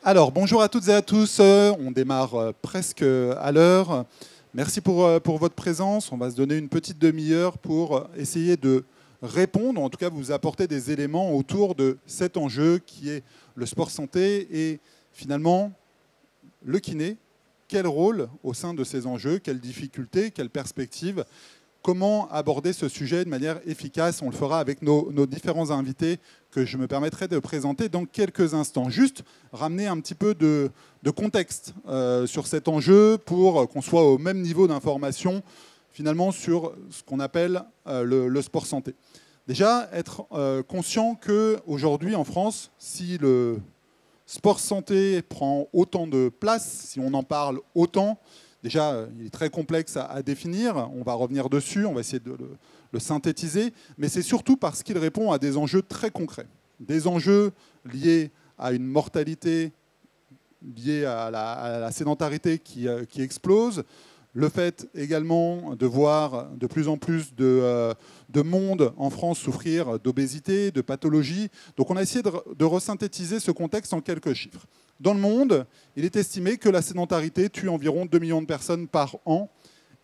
Alors, bonjour à toutes et à tous. On démarre presque à l'heure. Merci pour votre présence. On va se donner une petite demi-heure pour essayer de répondre, en tout cas vous apporter des éléments autour de cet enjeu qui est le sport santé et finalement le kiné. Quel rôle au sein de ces enjeux, quelles difficultés, quelles perspectives, comment aborder ce sujet de manière efficace. On le fera avec nos différents invités que je me permettrai de présenter dans quelques instants. Juste ramener un petit peu de contexte sur cet enjeu pour qu'on soit au même niveau d'information finalement sur ce qu'on appelle le sport santé. Déjà, être conscient qu'aujourd'hui en France, si le sport santé prend autant de place, si on en parle autant, déjà, il est très complexe à définir. On va revenir dessus, on va essayer de le synthétiser. Mais c'est surtout parce qu'il répond à des enjeux très concrets. Des enjeux liés à une mortalité, liés à la sédentarité qui explose. Le fait également de voir de plus en plus de monde en France souffrir d'obésité, de pathologie. Donc on a essayé de resynthétiser ce contexte en quelques chiffres. Dans le monde, il est estimé que la sédentarité tue environ 2 millions de personnes par an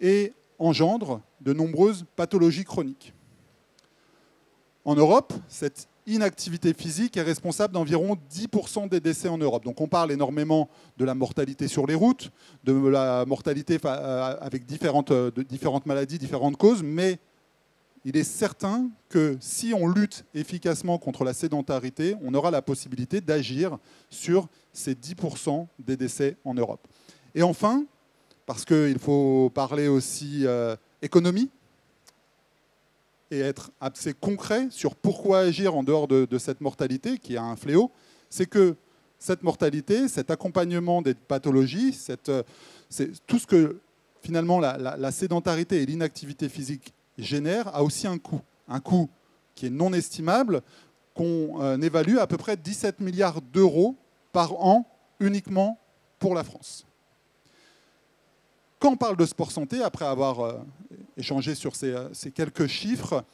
et engendre de nombreuses pathologies chroniques. En Europe, cette inactivité physique est responsable d'environ 10% des décès en Europe. Donc on parle énormément de la mortalité sur les routes, de la mortalité avec différentes maladies, différentes causes, mais il est certain que si on lutte efficacement contre la sédentarité, on aura la possibilité d'agir sur ces 10% des décès en Europe. Et enfin, parce qu'il faut parler aussi économie, et être assez concret sur pourquoi agir en dehors de cette mortalité, qui est un fléau, c'est que cette mortalité, cet accompagnement des pathologies, c'est tout ce que finalement la sédentarité et l'inactivité physique génèrent a aussi un coût qui est non estimable, qu'on évalue à peu près 17 milliards d'euros par an uniquement pour la France. Quand on parle de sport santé, après avoir échangé sur ces quelques chiffres,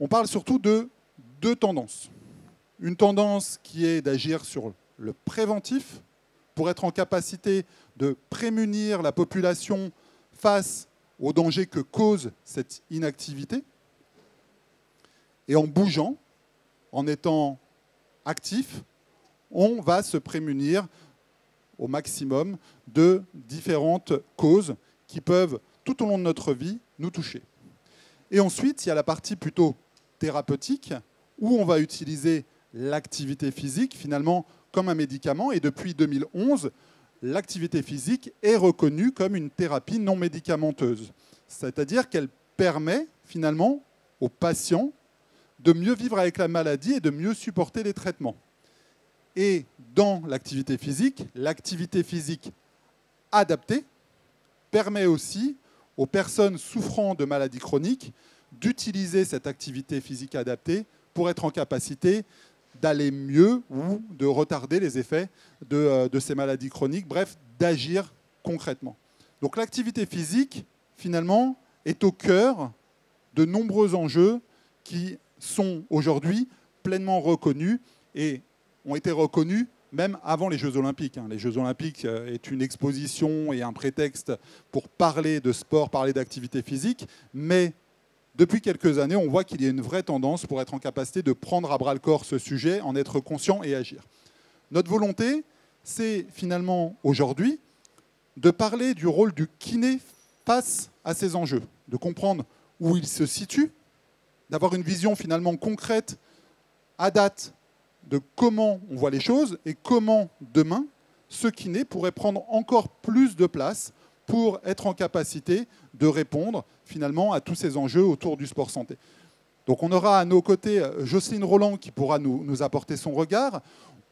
on parle surtout de deux tendances. Une tendance qui est d'agir sur le préventif pour être en capacité de prémunir la population face aux dangers que cause cette inactivité. Et en bougeant, en étant actif, on va se prémunir au maximum de différentes causes qui peuvent, tout au long de notre vie, nous toucher. Et ensuite, il y a la partie plutôt thérapeutique, où on va utiliser l'activité physique, finalement, comme un médicament. Et depuis 2011, l'activité physique est reconnue comme une thérapie non médicamenteuse. C'est-à-dire qu'elle permet, finalement, aux patients de mieux vivre avec la maladie et de mieux supporter les traitements. Et dans l'activité physique adaptée permet aussi aux personnes souffrant de maladies chroniques d'utiliser cette activité physique adaptée pour être en capacité d'aller mieux ou de retarder les effets de ces maladies chroniques, bref, d'agir concrètement. Donc l'activité physique, finalement, est au cœur de nombreux enjeux qui sont aujourd'hui pleinement reconnus et ont été reconnus même avant les Jeux Olympiques. Les Jeux Olympiques est une exposition et un prétexte pour parler de sport, parler d'activité physique, mais depuis quelques années, on voit qu'il y a une vraie tendance pour être en capacité de prendre à bras-le-corps ce sujet, en être conscient et agir. Notre volonté, c'est finalement aujourd'hui de parler du rôle du kiné face à ces enjeux, de comprendre où il se situe, d'avoir une vision finalement concrète, à date, de comment on voit les choses et comment demain, ce kiné pourrait prendre encore plus de place pour être en capacité de répondre finalement à tous ces enjeux autour du sport santé. Donc on aura à nos côtés Jocelyne Roland qui pourra nous apporter son regard.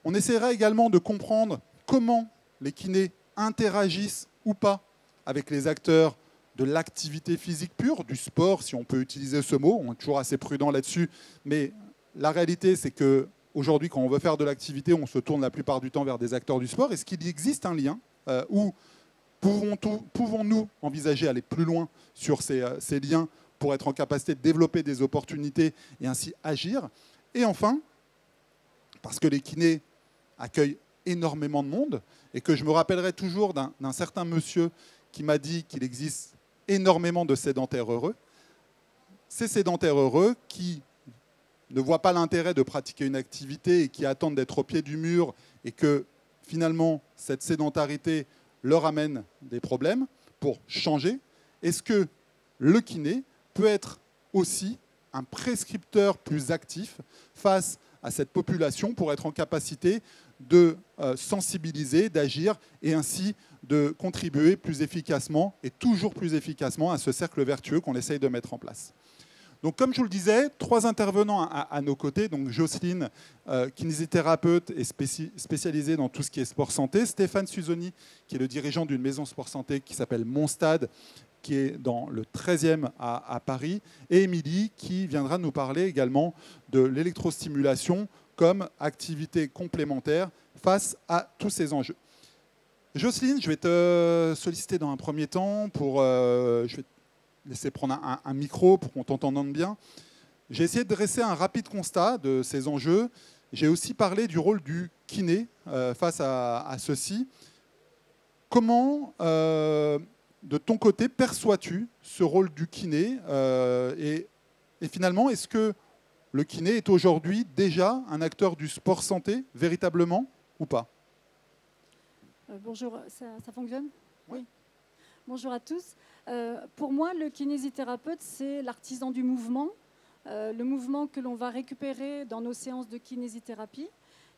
On essaiera également de comprendre comment les kinés interagissent ou pas avec les acteurs de l'activité physique pure, du sport, si on peut utiliser ce mot. On est toujours assez prudent là-dessus, mais la réalité, c'est que aujourd'hui, quand on veut faire de l'activité, on se tourne la plupart du temps vers des acteurs du sport. Est-ce qu'il existe un lien où pouvons-nous envisager aller plus loin sur ces liens pour être en capacité de développer des opportunités et ainsi agir? Et enfin, parce que les kinés accueillent énormément de monde et que je me rappellerai toujours d'un certain monsieur qui m'a dit qu'il existe énormément de sédentaires heureux. Ces sédentaires heureux qui ne voient pas l'intérêt de pratiquer une activité et qui attendent d'être au pied du mur et que finalement cette sédentarité leur amène des problèmes pour changer. Est-ce que le kiné peut être aussi un prescripteur plus actif face à cette population pour être en capacité de sensibiliser, d'agir et ainsi de contribuer plus efficacement et toujours plus efficacement à ce cercle vertueux qu'on essaye de mettre en place. Donc, comme je vous le disais, 3 intervenants à nos côtés. Donc, Jocelyne, kinésithérapeute et spécialisée dans tout ce qui est sport santé. Stéphane Suzoni, qui est le dirigeant d'une maison sport santé qui s'appelle Mon Stade, qui est dans le 13e à Paris. Et Émilie, qui viendra nous parler également de l'électrostimulation comme activité complémentaire face à tous ces enjeux. Jocelyne, je vais te solliciter dans un premier temps pour... je vais laisser prendre un micro pour qu'on t'entende bien. J'ai essayé de dresser un rapide constat de ces enjeux. J'ai aussi parlé du rôle du kiné face à ceci. Comment, de ton côté, perçois-tu ce rôle du kiné et finalement, est-ce que le kiné est aujourd'hui déjà un acteur du sport santé, véritablement, ou pas? Bonjour, ça fonctionne? Oui. Bonjour à tous. Pour moi, le kinésithérapeute, c'est l'artisan du mouvement, le mouvement que l'on va récupérer dans nos séances de kinésithérapie.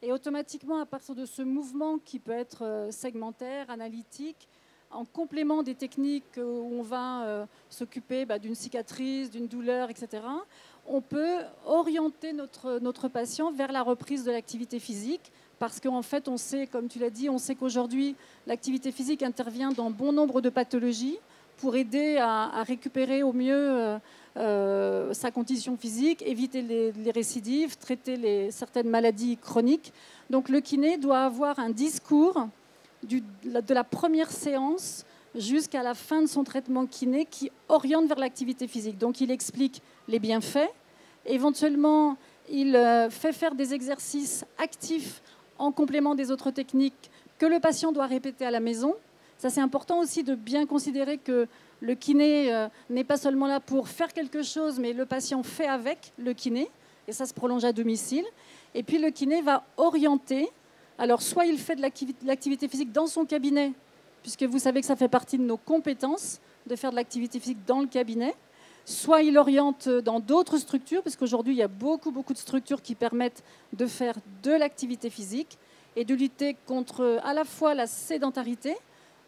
Et automatiquement, à partir de ce mouvement qui peut être segmentaire, analytique, en complément des techniques où on va s'occuper d'une cicatrice, d'une douleur, etc., on peut orienter notre patient vers la reprise de l'activité physique. Parce qu'en fait, on sait, comme tu l'as dit, on sait qu'aujourd'hui, l'activité physique intervient dans bon nombre de pathologies pour aider à récupérer au mieux sa condition physique, éviter les récidives, traiter certaines maladies chroniques. Donc le kiné doit avoir un discours de la première séance jusqu'à la fin de son traitement kiné qui oriente vers l'activité physique. Donc il explique les bienfaits. Éventuellement, il fait faire des exercices actifs en complément des autres techniques que le patient doit répéter à la maison. Ça, c'est important aussi de bien considérer que le kiné n'est pas seulement là pour faire quelque chose, mais le patient fait avec le kiné, et ça se prolonge à domicile. Et puis le kiné va orienter. Alors, soit il fait de l'activité physique dans son cabinet, puisque vous savez que ça fait partie de nos compétences de faire de l'activité physique dans le cabinet, soit il oriente dans d'autres structures, parce qu'aujourd'hui, il y a beaucoup de structures qui permettent de faire de l'activité physique et de lutter contre à la fois la sédentarité,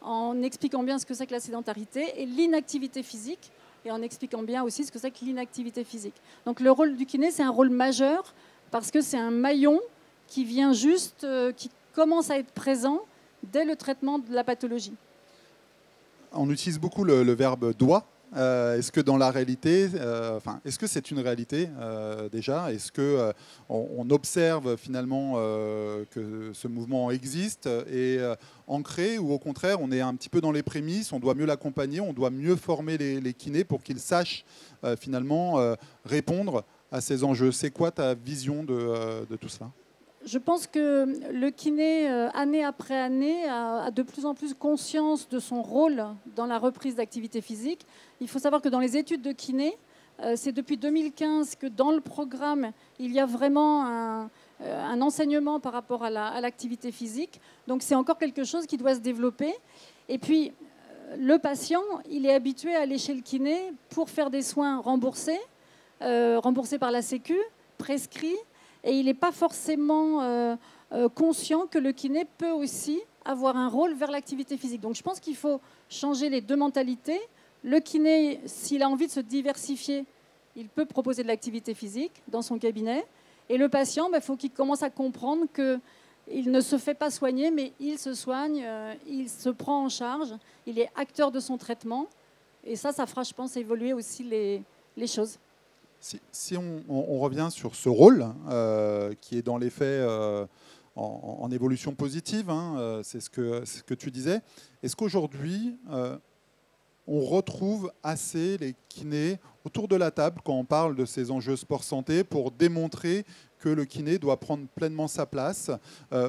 en expliquant bien ce que c'est que la sédentarité, et l'inactivité physique, et en expliquant bien aussi ce que c'est que l'inactivité physique. Donc le rôle du kiné, c'est un rôle majeur, parce que c'est un maillon qui vient juste, qui commence à être présent dès le traitement de la pathologie. On utilise beaucoup le verbe « doit ». Est-ce que dans la réalité, est-ce que c'est une réalité déjà? Est-ce que on observe finalement que ce mouvement existe et ancré, ou au contraire on est un petit peu dans les prémices, on doit mieux l'accompagner, on doit mieux former les kinés pour qu'ils sachent finalement répondre à ces enjeux? C'est quoi ta vision de tout cela? Je pense que le kiné, année après année, a de plus en plus conscience de son rôle dans la reprise d'activité physique. Il faut savoir que dans les études de kiné, c'est depuis 2015 que dans le programme, il y a vraiment un enseignement par rapport à l'activité physique. Donc c'est encore quelque chose qui doit se développer. Et puis, le patient, il est habitué à aller chez le kiné pour faire des soins remboursés par la Sécu, prescrits. Et il n'est pas forcément conscient que le kiné peut aussi avoir un rôle vers l'activité physique. Donc je pense qu'il faut changer les deux mentalités. Le kiné, s'il a envie de se diversifier, il peut proposer de l'activité physique dans son cabinet. Et le patient, il faut qu'il commence à comprendre qu'il ne se fait pas soigner, mais il se soigne, il se prend en charge, il est acteur de son traitement. Et ça fera, je pense, évoluer aussi les choses. Si on revient sur ce rôle, qui est dans les faits en évolution positive, hein, c'est ce que tu disais, est-ce qu'aujourd'hui, on retrouve assez les kinés autour de la table quand on parle de ces enjeux sport-santé pour démontrer que le kiné doit prendre pleinement sa place,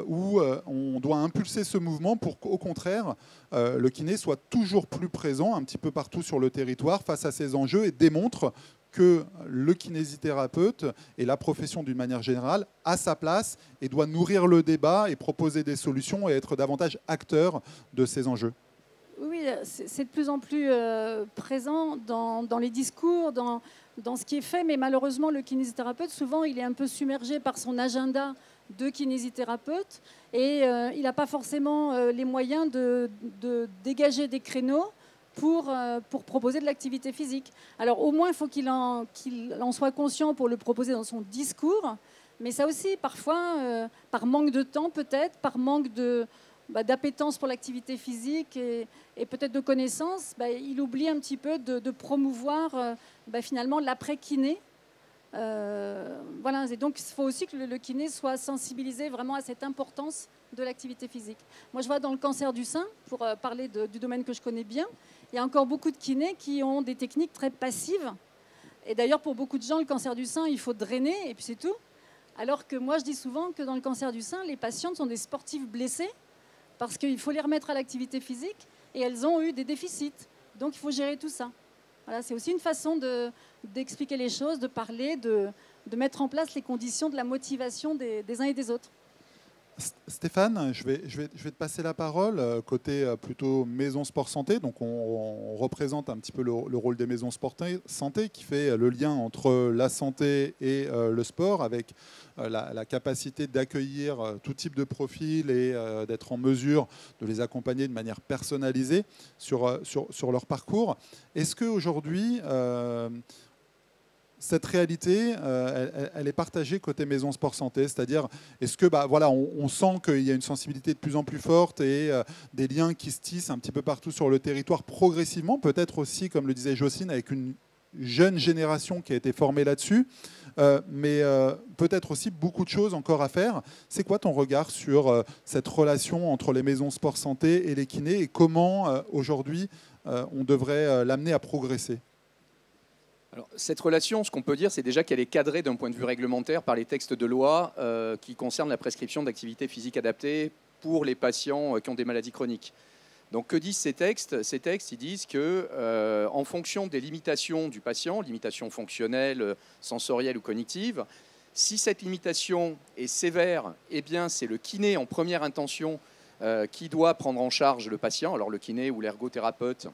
où on doit impulser ce mouvement pour qu'au contraire, le kiné soit toujours plus présent un petit peu partout sur le territoire face à ces enjeux et démontre que le kinésithérapeute et la profession d'une manière générale a sa place et doit nourrir le débat et proposer des solutions et être davantage acteur de ces enjeux. Oui, c'est de plus en plus présent dans les discours, dans ce qui est fait, mais malheureusement, le kinésithérapeute, souvent, il est un peu submergé par son agenda de kinésithérapeute et il n'a pas forcément les moyens de dégager des créneaux pour proposer de l'activité physique. Alors au moins, il faut qu'il en soit conscient pour le proposer dans son discours, mais ça aussi, parfois, par manque de temps peut-être, par manque d'appétence pour l'activité physique et peut-être de connaissances, il oublie un petit peu de promouvoir finalement l'après-kiné. Voilà. Et donc il faut aussi que le kiné soit sensibilisé vraiment à cette importance de l'activité physique. Moi je vois dans le cancer du sein, pour parler du domaine que je connais bien, il y a encore beaucoup de kinés qui ont des techniques très passives. Et d'ailleurs pour beaucoup de gens, le cancer du sein, il faut drainer et puis c'est tout. Alors que moi je dis souvent que dans le cancer du sein, les patientes sont des sportives blessées parce qu'il faut les remettre à l'activité physique et elles ont eu des déficits. Donc il faut gérer tout ça. Voilà, c'est aussi une façon d'expliquer les choses, de parler, de mettre en place les conditions de la motivation des uns et des autres. Stéphane, je vais te passer la parole, côté plutôt maison sport santé. Donc on représente un petit peu le rôle des maisons sport santé qui fait le lien entre la santé et le sport avec la capacité d'accueillir tout type de profil et d'être en mesure de les accompagner de manière personnalisée sur leur parcours. Est-ce qu'aujourd'hui, cette réalité, elle est partagée côté maison sport santé, c'est-à-dire est-ce que voilà, on sent qu'il y a une sensibilité de plus en plus forte et des liens qui se tissent un petit peu partout sur le territoire progressivement, peut-être aussi, comme le disait Jocelyne, avec une jeune génération qui a été formée là-dessus, mais peut-être aussi beaucoup de choses encore à faire. C'est quoi ton regard sur cette relation entre les maisons sport santé et les kinés et comment aujourd'hui on devrait l'amener à progresser ? Alors, cette relation, ce qu'on peut dire, c'est déjà qu'elle est cadrée d'un point de vue réglementaire par les textes de loi qui concernent la prescription d'activité physique adaptée pour les patients qui ont des maladies chroniques. Donc, que disent ces textes ? Ces textes, ils disent que, en fonction des limitations du patient, limitations fonctionnelles, sensorielles ou cognitives, si cette limitation est sévère, eh bien, c'est le kiné en première intention qui doit prendre en charge le patient, alors le kiné ou l'ergothérapeute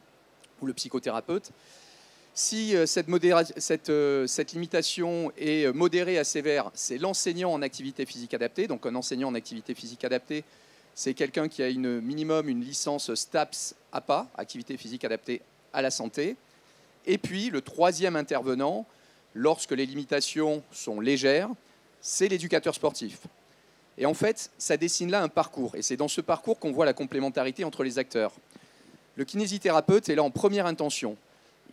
ou le psychothérapeute. Si cette limitation est modérée à sévère, c'est l'enseignant en activité physique adaptée. Donc un enseignant en activité physique adaptée, c'est quelqu'un qui a minimum une licence STAPS APA, activité physique adaptée à la santé. Et puis le troisième intervenant, lorsque les limitations sont légères, c'est l'éducateur sportif. Et en fait, ça dessine là un parcours. Et c'est dans ce parcours qu'on voit la complémentarité entre les acteurs. Le kinésithérapeute est là en première intention.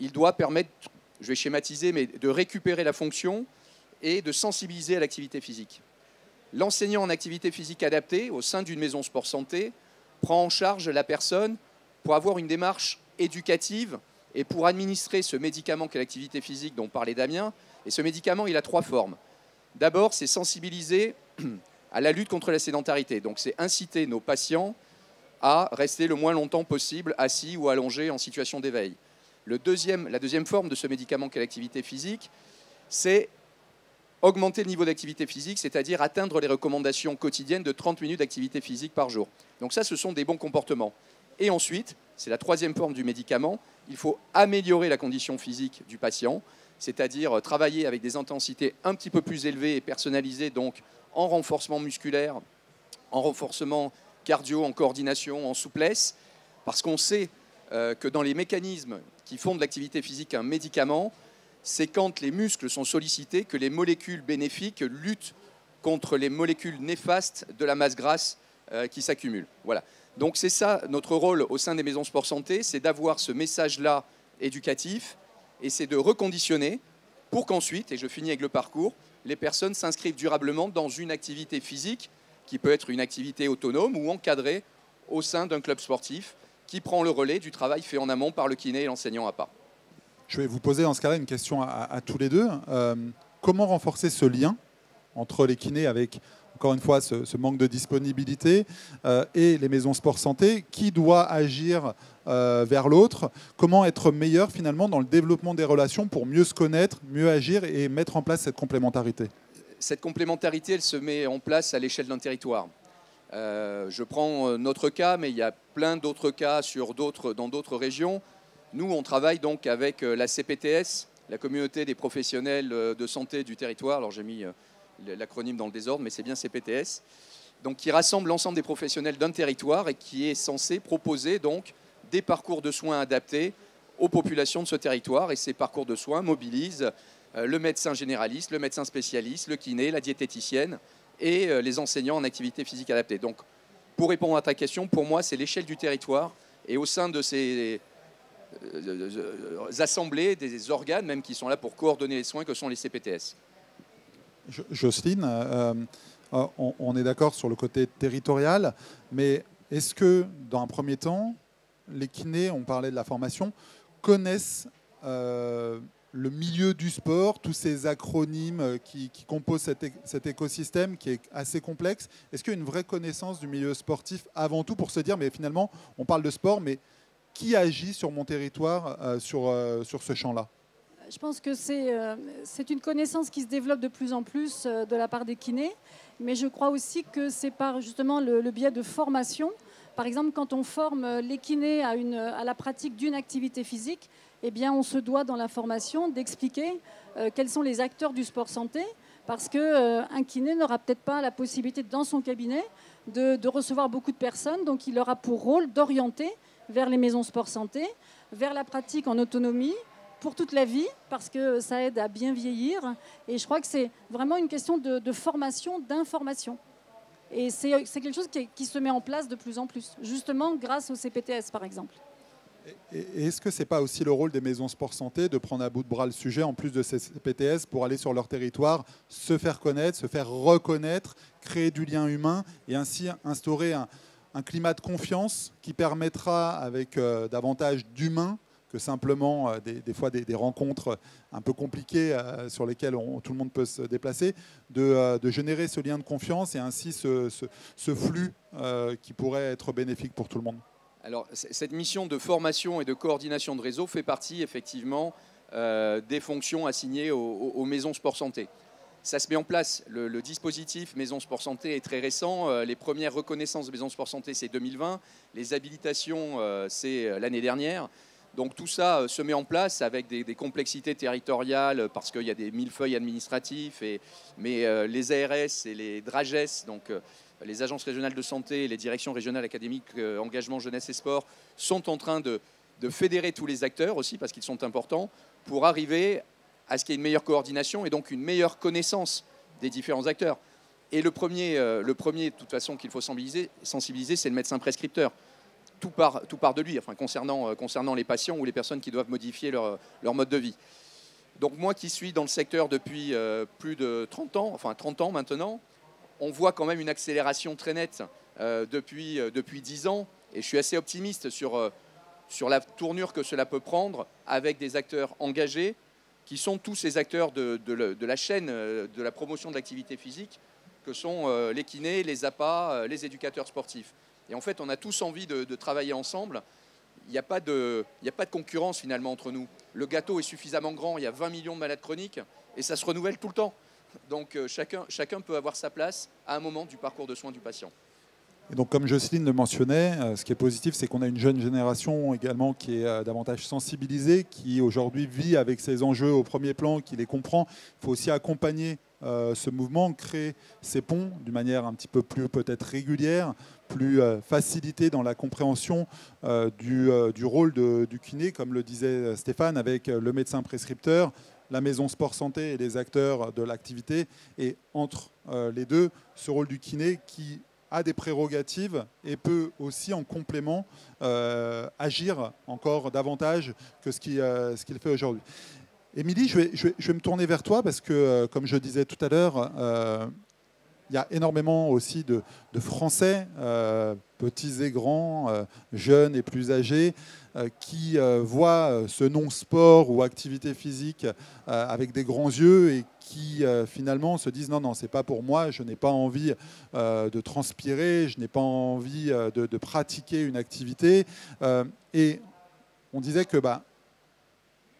Il doit permettre, je vais schématiser, mais de récupérer la fonction et de sensibiliser à l'activité physique. L'enseignant en activité physique adaptée, au sein d'une maison sport santé, prend en charge la personne pour avoir une démarche éducative et pour administrer ce médicament qu'est l'activité physique dont parlait Damien. Et ce médicament, il a trois formes. D'abord, c'est sensibiliser à la lutte contre la sédentarité. Donc, c'est inciter nos patients à rester le moins longtemps possible assis ou allongés en situation d'éveil. La deuxième forme de ce médicament qu'est l'activité physique, c'est augmenter le niveau d'activité physique, c'est-à-dire atteindre les recommandations quotidiennes de 30 minutes d'activité physique par jour. Donc ça, ce sont des bons comportements. Et ensuite, c'est la troisième forme du médicament, il faut améliorer la condition physique du patient, c'est-à-dire travailler avec des intensités un petit peu plus élevées et personnalisées, donc en renforcement musculaire, en renforcement cardio, en coordination, en souplesse, parce qu'on sait que dans les mécanismes qui font de l'activité physique un médicament, c'est quand les muscles sont sollicités que les molécules bénéfiques luttent contre les molécules néfastes de la masse grasse qui s'accumulent. Voilà. Donc c'est ça notre rôle au sein des maisons sport santé, c'est d'avoir ce message-là éducatif et c'est de reconditionner pour qu'ensuite, et je finis avec le parcours, les personnes s'inscrivent durablement dans une activité physique qui peut être une activité autonome ou encadrée au sein d'un club sportif qui prend le relais du travail fait en amont par le kiné et l'enseignant APA. Je vais vous poser dans ce cas-là une question à tous les deux. Comment renforcer ce lien entre les kinés avec, encore une fois, ce manque de disponibilité et les maisons sport santé. Qui doit agir vers l'autre? Comment être meilleur finalement dans le développement des relations pour mieux se connaître, mieux agir et mettre en place cette complémentarité? Cette complémentarité, elle se met en place à l'échelle d'un territoire. Je prends notre cas, mais il y a plein d'autres cas dans d'autres régions. Nous, on travaille donc avec la CPTS, la communauté des professionnels de santé du territoire. Alors j'ai mis l'acronyme dans le désordre, mais c'est bien CPTS. Donc, qui rassemble l'ensemble des professionnels d'un territoire et qui est censé proposer donc des parcours de soins adaptés aux populations de ce territoire. Et ces parcours de soins mobilisent le médecin généraliste, le médecin spécialiste, le kiné, la diététicienne et les enseignants en activité physique adaptée. Donc, pour répondre à ta question, pour moi, c'est l'échelle du territoire. Et au sein de ces assemblées, des organes même qui sont là pour coordonner les soins, que sont les CPTS. Jocelyne, on est d'accord sur le côté territorial, mais est-ce que, dans un premier temps, les kinés, on parlait de la formation, connaissent le milieu du sport, tous ces acronymes qui composent cet écosystème qui est assez complexe? Est-ce qu'il y a une vraie connaissance du milieu sportif avant tout pour se dire, mais finalement, on parle de sport, mais qui agit sur mon territoire sur ce champ-là? Je pense que c'est une connaissance qui se développe de plus en plus de la part des kinés, mais je crois aussi que c'est par justement le biais de formation. Par exemple, quand on forme les kinés à la pratique d'une activité physique, eh bien, on se doit dans la formation d'expliquer quels sont les acteurs du sport santé, parce qu'un kiné n'aura peut-être pas la possibilité dans son cabinet de recevoir beaucoup de personnes, donc il aura pour rôle d'orienter vers les maisons sport santé, vers la pratique en autonomie, pour toute la vie, parce que ça aide à bien vieillir. Et je crois que c'est vraiment une question de formation, d'information. Et c'est quelque chose qui se met en place de plus en plus, justement grâce au CPTS, par exemple. Et est-ce que ce n'est pas aussi le rôle des maisons sport santé de prendre à bout de bras le sujet, en plus de ces CPTS, pour aller sur leur territoire, se faire connaître, se faire reconnaître, créer du lien humain et ainsi instaurer un climat de confiance qui permettra, avec davantage d'humain, que simplement des fois des rencontres un peu compliquées sur lesquelles tout le monde peut se déplacer, de générer ce lien de confiance et ainsi ce flux qui pourrait être bénéfique pour tout le monde. Alors, cette mission de formation et de coordination de réseau fait partie effectivement des fonctions assignées aux maisons sport santé. Ça se met en place. Le dispositif Maison Sport Santé est très récent. Les premières reconnaissances de Maison Sport Santé, c'est 2020. Les habilitations, c'est l'année dernière. Donc tout ça se met en place avec des complexités territoriales parce qu'il y a des millefeuilles administratifs, mais les ARS et les DRAGES, donc les agences régionales de santé et les directions régionales académiques engagement jeunesse et sport, sont en train de fédérer tous les acteurs aussi parce qu'ils sont importants pour arriver à ce qu'il y ait une meilleure coordination et donc une meilleure connaissance des différents acteurs. Et le premier de toute façon qu'il faut sensibiliser, c'est le médecin prescripteur. Tout part de lui, enfin, concernant les patients ou les personnes qui doivent modifier leur mode de vie. Donc moi qui suis dans le secteur depuis plus de 30 ans, enfin 30 ans maintenant, on voit quand même une accélération très nette depuis 10 ans. Et je suis assez optimiste sur la tournure que cela peut prendre avec des acteurs engagés qui sont tous ces acteurs de la chaîne de la promotion de l'activité physique, que sont les kinés, les APA, les éducateurs sportifs. Et en fait, on a tous envie de travailler ensemble. Il n'y a pas de concurrence finalement entre nous. Le gâteau est suffisamment grand, il y a 20 millions de malades chroniques et ça se renouvelle tout le temps. Donc chacun peut avoir sa place à un moment du parcours de soins du patient. Et donc, comme Jocelyne le mentionnait, ce qui est positif, c'est qu'on a une jeune génération également qui est davantage sensibilisée, qui aujourd'hui vit avec ces enjeux au premier plan, qui les comprend. Il faut aussi accompagner ce mouvement, créer ces ponts d'une manière un petit peu plus peut-être régulière, plus facilitée dans la compréhension du rôle du kiné, comme le disait Stéphane, avec le médecin prescripteur, la maison sport santé et les acteurs de l'activité. Et entre les deux, ce rôle du kiné qui a des prérogatives et peut aussi en complément agir encore davantage que ce qu'il fait aujourd'hui. Émilie, je vais me tourner vers toi parce que, comme je disais tout à l'heure, il y a énormément aussi de Français, petits et grands, jeunes et plus âgés, qui voient ce non-sport ou activité physique avec des grands yeux et qui finalement se disent non, c'est pas pour moi, je n'ai pas envie de transpirer, je n'ai pas envie de pratiquer une activité. Et on disait que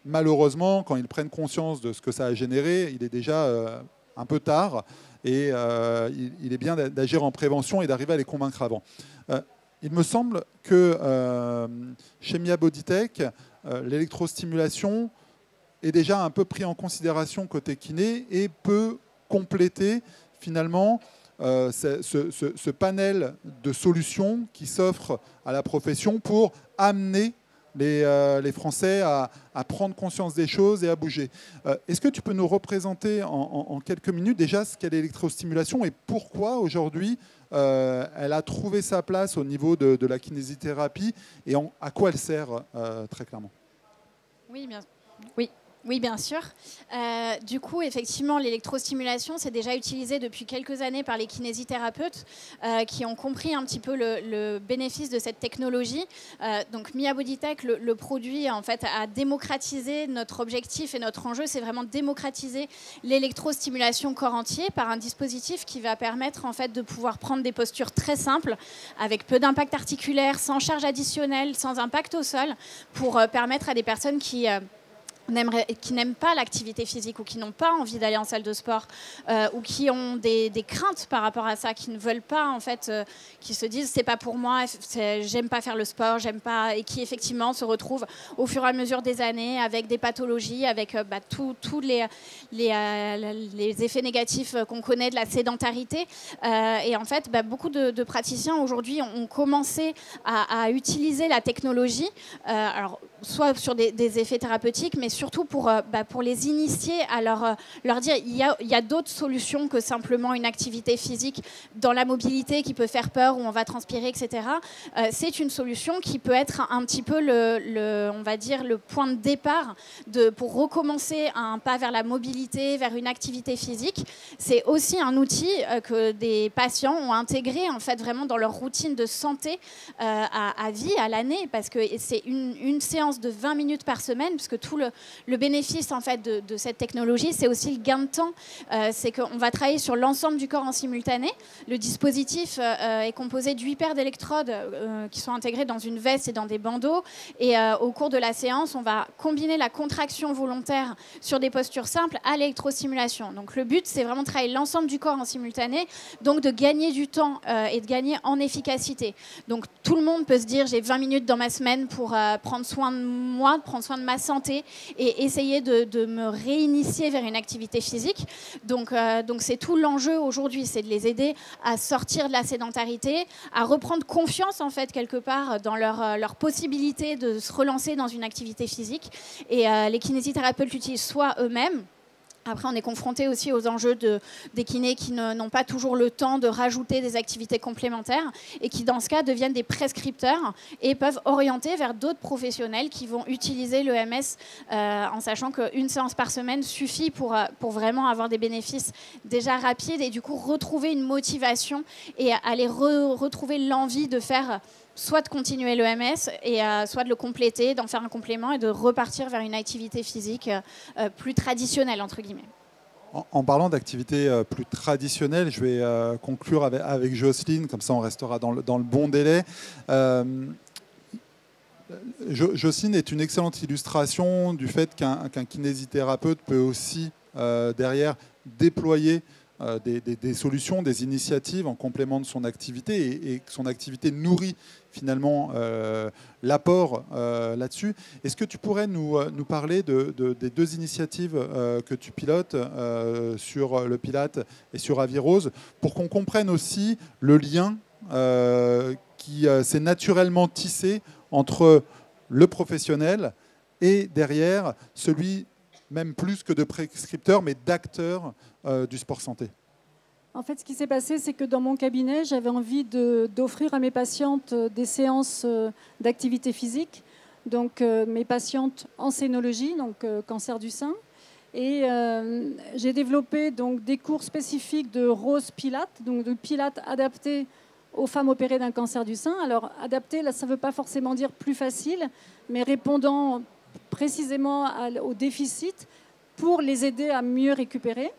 malheureusement, quand ils prennent conscience de ce que ça a généré, il est déjà un peu tard et il est bien d'agir en prévention et d'arriver à les convaincre avant. Il me semble que chez Mia Bodytech, l'électrostimulation est déjà un peu pris en considération côté kiné et peut compléter finalement ce panel de solutions qui s'offre à la profession pour amener les Français à prendre conscience des choses et à bouger. Est-ce que tu peux nous représenter en quelques minutes déjà ce qu'est l'électrostimulation et pourquoi aujourd'hui elle a trouvé sa place au niveau de la kinésithérapie et à quoi elle sert très clairement? Oui, bien sûr. Du coup, effectivement, l'électrostimulation, c'est déjà utilisé depuis quelques années par les kinésithérapeutes qui ont compris un petit peu le bénéfice de cette technologie. Donc, Mia Bodytech, le produit, en fait, a démocratisé notre objectif et notre enjeu, c'est vraiment démocratiser l'électrostimulation corps entier par un dispositif qui va permettre, en fait, de pouvoir prendre des postures très simples, avec peu d'impact articulaire, sans charge additionnelle, sans impact au sol, pour permettre à des personnes qui n'aiment pas l'activité physique ou qui n'ont pas envie d'aller en salle de sport ou qui ont des craintes par rapport à ça, qui ne veulent pas, en fait, qui se disent c'est pas pour moi, j'aime pas faire le sport, j'aime pas, et qui effectivement se retrouvent au fur et à mesure des années avec des pathologies, avec tous les effets négatifs qu'on connaît de la sédentarité. Et en fait, beaucoup de praticiens aujourd'hui ont commencé à utiliser la technologie, alors soit sur des effets thérapeutiques, mais surtout pour les initier à leur dire il y a d'autres solutions que simplement une activité physique dans la mobilité qui peut faire peur, où on va transpirer, etc. C'est une solution qui peut être un petit peu on va dire, le point de départ pour recommencer un pas vers la mobilité, vers une activité physique. C'est aussi un outil que des patients ont intégré, en fait, vraiment dans leur routine de santé à vie, à l'année, parce que c'est une séance de 20 minutes par semaine, puisque tout le bénéfice, en fait, de cette technologie, c'est aussi le gain de temps. C'est qu'on va travailler sur l'ensemble du corps en simultané. Le dispositif est composé de 8 paires d'électrodes qui sont intégrées dans une veste et dans des bandeaux. Et au cours de la séance, on va combiner la contraction volontaire sur des postures simples à l'électrostimulation. Donc le but, c'est vraiment de travailler l'ensemble du corps en simultané, donc de gagner du temps et de gagner en efficacité. Donc tout le monde peut se dire, j'ai 20 minutes dans ma semaine pour prendre soin de moi, prendre soin de ma santé et essayer de me réinitier vers une activité physique. Donc c'est tout l'enjeu aujourd'hui, c'est de les aider à sortir de la sédentarité, à reprendre confiance, en fait, quelque part dans leur possibilité de se relancer dans une activité physique. Et les kinésithérapeutes l'utilisent soit eux-mêmes. Après, on est confronté aussi aux enjeux des kinés qui n'ont pas toujours le temps de rajouter des activités complémentaires et qui, dans ce cas, deviennent des prescripteurs et peuvent orienter vers d'autres professionnels qui vont utiliser l'EMS en sachant qu'une séance par semaine suffit pour vraiment avoir des bénéfices déjà rapides et du coup retrouver une motivation et aller retrouver l'envie de faire soit de continuer l'EMS et soit de le compléter, d'en faire un complément et de repartir vers une activité physique plus traditionnelle, entre guillemets. En parlant d'activité plus traditionnelle, je vais conclure avec Jocelyne, comme ça on restera dans le bon délai. Jocelyne est une excellente illustration du fait qu'un kinésithérapeute peut aussi derrière déployer des solutions, des initiatives en complément de son activité et que son activité nourrit finalement l'apport là-dessus. Est-ce que tu pourrais nous parler des deux initiatives que tu pilotes sur le Pilate et sur Avirose pour qu'on comprenne aussi le lien qui s'est naturellement tissé entre le professionnel et derrière celui même plus que de prescripteur, mais d'acteur du sport santé? En fait, ce qui s'est passé, c'est que dans mon cabinet, j'avais envie d'offrir à mes patientes des séances d'activité physique. Donc, mes patientes en sénologie, donc cancer du sein. Et j'ai développé donc, des cours spécifiques de Rose Pilate, donc de Pilate adapté aux femmes opérées d'un cancer du sein. Alors, adapté, là, ça ne veut pas forcément dire plus facile, mais répondant précisément au déficit pour les aider à mieux récupérer.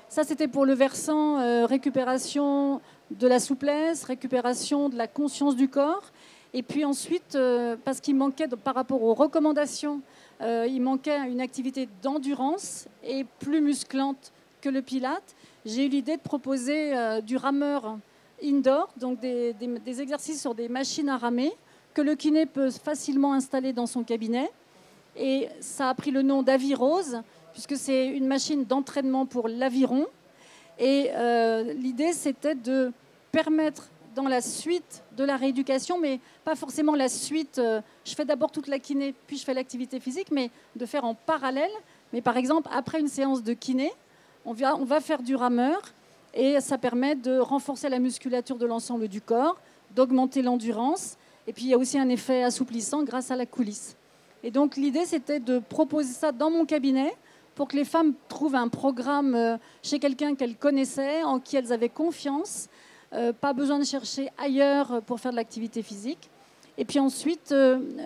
Ça, c'était pour le versant récupération de la souplesse, récupération de la conscience du corps. Et puis ensuite, parce qu'il manquait, par rapport aux recommandations, il manquait une activité d'endurance et plus musclante que le pilate, j'ai eu l'idée de proposer du rameur indoor, donc des exercices sur des machines à ramer que le kiné peut facilement installer dans son cabinet. Et ça a pris le nom d'Avirose, puisque c'est une machine d'entraînement pour l'aviron. Et l'idée, c'était de permettre, dans la suite de la rééducation, mais pas forcément la suite, je fais d'abord toute la kiné, puis je fais l'activité physique, mais de faire en parallèle. Mais par exemple, après une séance de kiné, on va faire du rameur, et ça permet de renforcer la musculature de l'ensemble du corps, d'augmenter l'endurance, et puis il y a aussi un effet assouplissant grâce à la coulisse. Et donc l'idée, c'était de proposer ça dans mon cabinet pour que les femmes trouvent un programme chez quelqu'un qu'elles connaissaient, en qui elles avaient confiance, pas besoin de chercher ailleurs pour faire de l'activité physique. Et puis ensuite,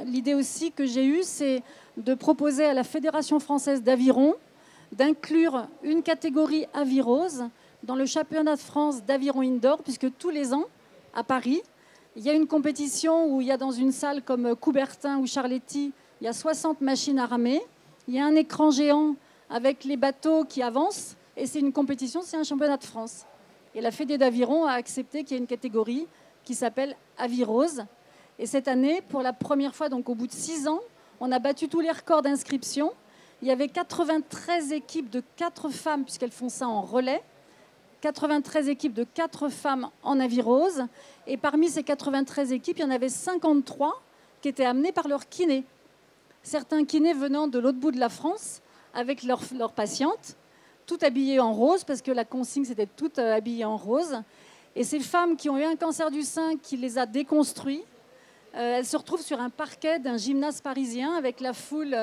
l'idée aussi que j'ai eue, c'est de proposer à la Fédération française d'aviron d'inclure une catégorie avirose dans le championnat de France d'aviron indoor, puisque tous les ans, à Paris, il y a une compétition où il y a dans une salle comme Coubertin ou Charletti, il y a 60 machines à ramer, il y a un écran géant avec les bateaux qui avancent, et c'est une compétition, c'est un championnat de France. Et la Fédé d'aviron a accepté qu'il y ait une catégorie qui s'appelle Avirose. Et cette année, pour la première fois, donc au bout de 6 ans, on a battu tous les records d'inscription. Il y avait 93 équipes de 4 femmes, puisqu'elles font ça en relais, 93 équipes de 4 femmes en avirose. Et parmi ces 93 équipes, il y en avait 53 qui étaient amenées par leurs kinés. Certains kinés venant de l'autre bout de la France avec leurs patientes, toutes habillées en rose, parce que la consigne, c'était toutes habillées en rose. Et ces femmes qui ont eu un cancer du sein, qui les a déconstruits, elles se retrouvent sur un parquet d'un gymnase parisien avec la foule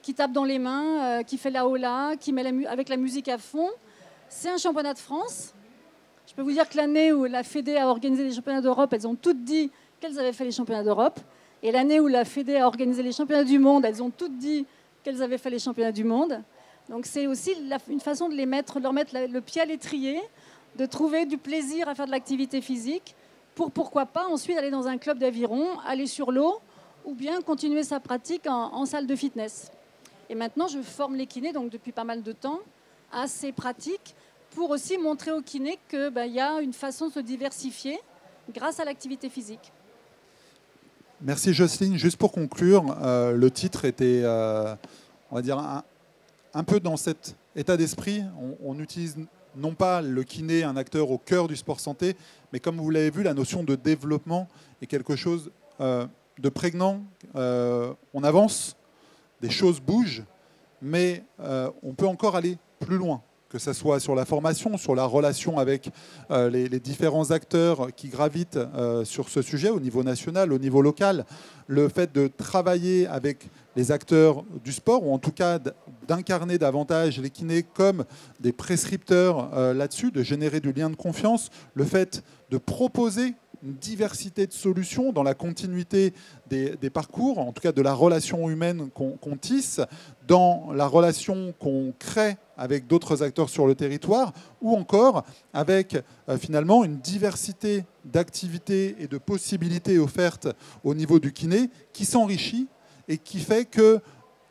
qui tape dans les mains, qui fait la hola, qui met avec la musique à fond. C'est un championnat de France. Je peux vous dire que l'année où la Fédé a organisé les championnats d'Europe, elles ont toutes dit qu'elles avaient fait les championnats d'Europe. Et l'année où la Fédé a organisé les championnats du monde, elles ont toutes dit qu'elles avaient fait les championnats du monde. Donc c'est aussi une façon de leur mettre le pied à l'étrier, de trouver du plaisir à faire de l'activité physique, pour pourquoi pas ensuite aller dans un club d'aviron, aller sur l'eau, ou bien continuer sa pratique en salle de fitness. Et maintenant, je forme les kinés, donc depuis pas mal de temps, à ces pratiques, pour aussi montrer aux kinés qu'il y a une façon de se diversifier grâce à l'activité physique. Merci Jocelyne. Juste pour conclure, le titre était, on va dire, un peu dans cet état d'esprit. On utilise non pas le kiné, un acteur au cœur du sport santé, mais comme vous l'avez vu, la notion de développement est quelque chose de prégnant. On avance, des choses bougent, mais on peut encore aller plus loin, que ce soit sur la formation, sur la relation avec les différents acteurs qui gravitent sur ce sujet au niveau national, au niveau local, le fait de travailler avec les acteurs du sport, ou en tout cas d'incarner davantage les kinés comme des prescripteurs là-dessus, de générer du lien de confiance, le fait de proposer une diversité de solutions dans la continuité des parcours, en tout cas de la relation humaine qu'on tisse, dans la relation qu'on crée avec d'autres acteurs sur le territoire, ou encore avec finalement une diversité d'activités et de possibilités offertes au niveau du kiné qui s'enrichit et qui fait que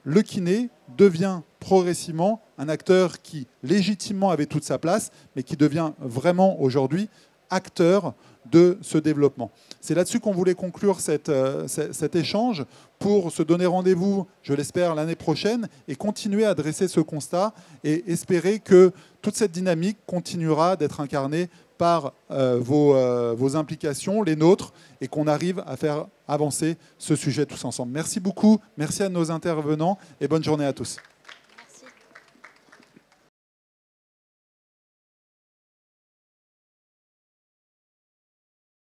le kiné devient progressivement un acteur qui légitimement avait toute sa place, mais qui devient vraiment aujourd'hui acteur de ce développement. C'est là-dessus qu'on voulait conclure cet échange pour se donner rendez-vous, je l'espère, l'année prochaine et continuer à dresser ce constat et espérer que toute cette dynamique continuera d'être incarnée par vos implications, les nôtres, et qu'on arrive à faire avancer ce sujet tous ensemble. Merci beaucoup, merci à nos intervenants et bonne journée à tous.